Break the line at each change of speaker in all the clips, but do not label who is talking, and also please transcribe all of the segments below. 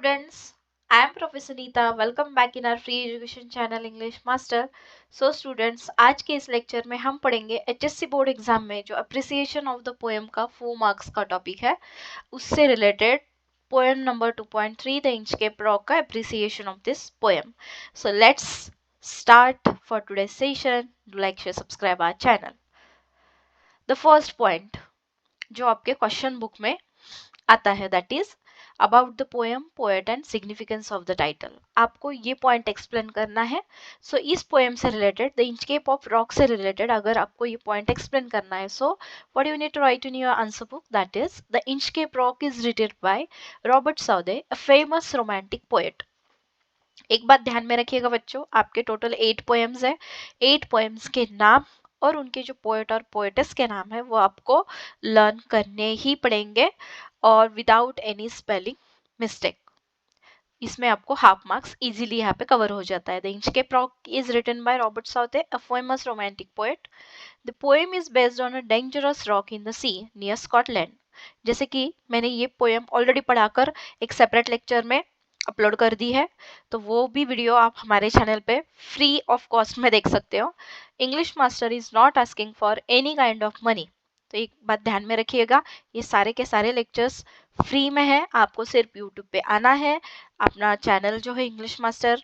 students, I am Professor Neeta. Welcome back in our free education channel English Master. So students, आज के इस lecture में हम पढ़ेंगे HSC बोर्ड एग्जाम में जो अप्रिसिएशन ऑफ द पोएम का 4 मार्क्स का टॉपिक है, उससे related poem number 2.3 the Inchcape Rock का appreciation of this poem. So let's start for today's session. Do like, share, subscribe our channel. The first point जो आपके question book में आता है that is about the poem, poet and significance of the title. आपको ये point explain करना है. सो इस पोएम से related, the Inchcape of Rock से रिलेटेड अगर आपको ये पॉइंट एक्सप्लेन करना है, so what you need to write in your answer book that is the Inchcape Rock is written by Robert Southey, a famous romantic poet. एक बात ध्यान में रखिएगा बच्चों, आपके टोटल 8 पोएम्स है. 8 पोएम्स के नाम और उनके जो पोएट और पोएटेस के नाम है वो आपको लर्न करने ही पड़ेंगे और विदाउट एनी स्पेलिंग मिस्टेक. इसमें आपको हाफ मार्क्स इजीली यहाँ पे कवर हो जाता है. The Inchcape Rock is written by Robert Southey, a famous romantic poet. The poem is based on a dangerous rock in the sea near Scotland. जैसे कि मैंने ये पोएम ऑलरेडी पढ़ाकर एक सेपरेट लेक्चर में अपलोड कर दी है, तो वो भी वीडियो आप हमारे चैनल पे फ्री ऑफ कॉस्ट में देख सकते हो. English master is not asking for any kind of money. तो एक बात ध्यान में रखिएगा, ये सारे के सारे लेक्चर्स फ्री में है. आपको सिर्फ यूट्यूब पे आना है, अपना चैनल जो है इंग्लिश मास्टर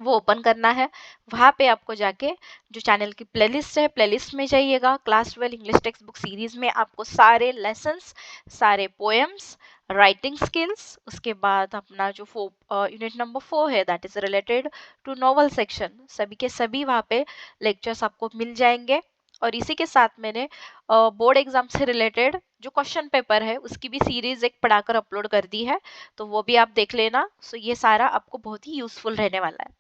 वो ओपन करना है. वहाँ पे आपको जाके जो चैनल की प्लेलिस्ट है, प्लेलिस्ट में जाइएगा. Class 12 English text book series में आपको सारे लेसन्स, सारे पोएम्स, राइटिंग स्किल्स, उसके बाद अपना जो यूनिट नंबर 4 है that is related to novel section, सभी के सभी वहाँ पे लेक्चर्स आपको मिल जाएंगे. और इसी के साथ मैंने बोर्ड एग्जाम से रिलेटेड जो क्वेश्चन पेपर है उसकी भी सीरीज एक पढ़ाकर अपलोड कर दी है, तो वो भी आप देख लेना. सो ये सारा आपको बहुत ही यूजफुल रहने वाला है.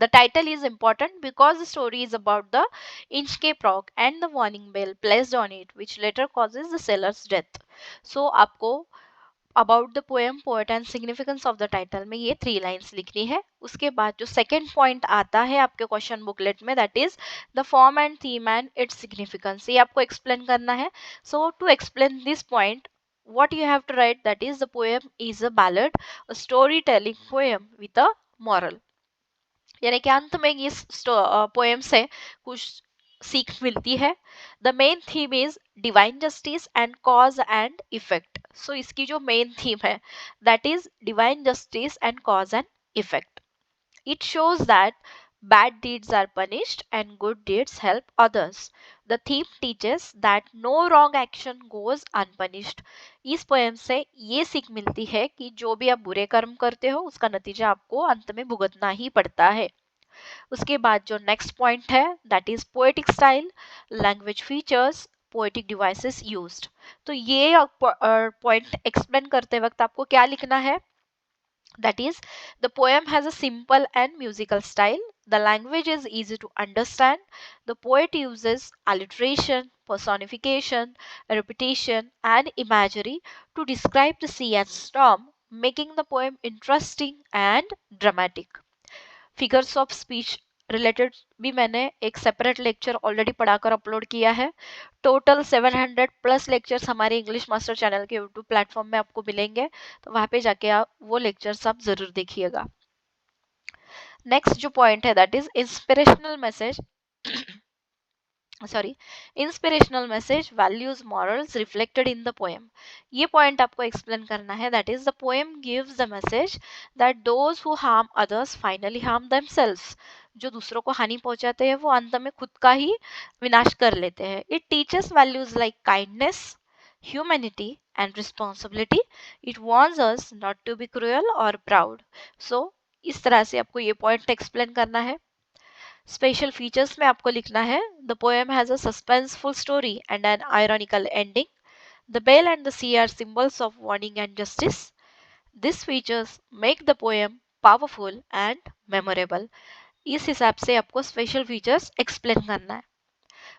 The title is important because the story is about the Inchcape Rock and the warning bell placed on it, which later causes the seller's death. So आपको about the poem, poet and significance of the title में ये 3 lines लिखनी है. उसके बाद जो second point आता है आपके क्वेश्चन बुकलेट में that is the form and theme and its significance. ये आपको एक्सप्लेन करना है. So to explain this point, what you have to write that is the poem is a ballad, a storytelling poem with a moral. यानी कि अंत में इस poem से कुछ सीख मिलती है. The main theme is divine justice and cause and effect. So इसकी जो मेन थीम है that is divine justice and cause and effect. It shows that bad deeds are punished and good deeds help others. The theme teaches that no wrong action goes unpunished. इस poem से ये सीख मिलती है कि जो भी आप बुरे कर्म करते हो उसका नतीजा आपको अंत में भुगतना ही पड़ता है. उसके बाद जो नेक्स्ट पॉइंट है that is poetic style, language features, poetic devices used. तो ये पॉइंट एक्सप्लेन करते वक्त आपको क्या लिखना है, that is the poem has a simple and musical style, the language is easy to understand, the poet uses alliteration, personification, repetition and imagery to describe the sea and storm, making the poem interesting and dramatic. Figures of speech related भी मैंने एक separate lecture already पढ़ाकर upload किया है. Total 700 plus lectures हमारे English master channel के YouTube platform में आपको मिलेंगे, तो वहाँ पे जाके आप वो लेक्चर्स आप जरूर देखिएगा. नेक्स्ट जो पॉइंट है that is inspirational message inspirational message, values, morals reflected in the poem. ये पॉइंट आपको एक्सप्लेन करना है that is the poem gives the message that those who harm others finally harm themselves. जो दूसरों को हानि पहुंचाते हैं वो अंत में खुद का ही विनाश कर लेते हैं. It teaches values like kindness, humanity and responsibility. It warns us not to be cruel और प्राउड. सो इस तरह से आपको ये पॉइंट एक्सप्लेन करना है. स्पेशल फीचर्स में आपको लिखना है the poem has a suspenseful story and an ironical ending. The bell and the sea are symbols of warning and justice. This features make the poem powerful and memorable. इस हिसाब से आपको special features explain करना है.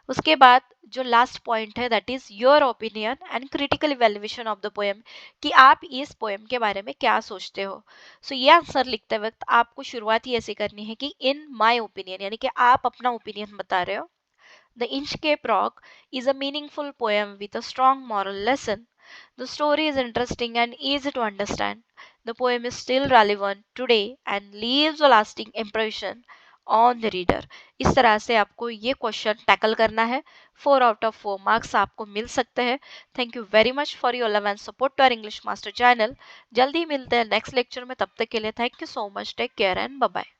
उसके बाद जो last point है that is your opinion and critical evaluation of the poem, कि आप इस पोएम के बारे में क्या सोचते हो. सो ये आंसर लिखते वक्त आपको शुरुआत ही ऐसी करनी है कि इन माय ओपिनियन, यानी कि आप अपना ओपिनियन बता रहे हो. The Inchcape Rock is a meaningful poem with a strong moral lesson. The story is interesting and easy to understand. the poem is still relevant today and leaves a lasting impression on the reader. इस तरह से आपको ये question tackle करना है। 4 out of 4 marks आपको मिल सकते हैं। Thank you very much for your love and support to our English master channel. जल्दी ही मिलते हैं नेक्स्ट लेक्चर में, तब तक के लिए thank you so much, take care and bye bye.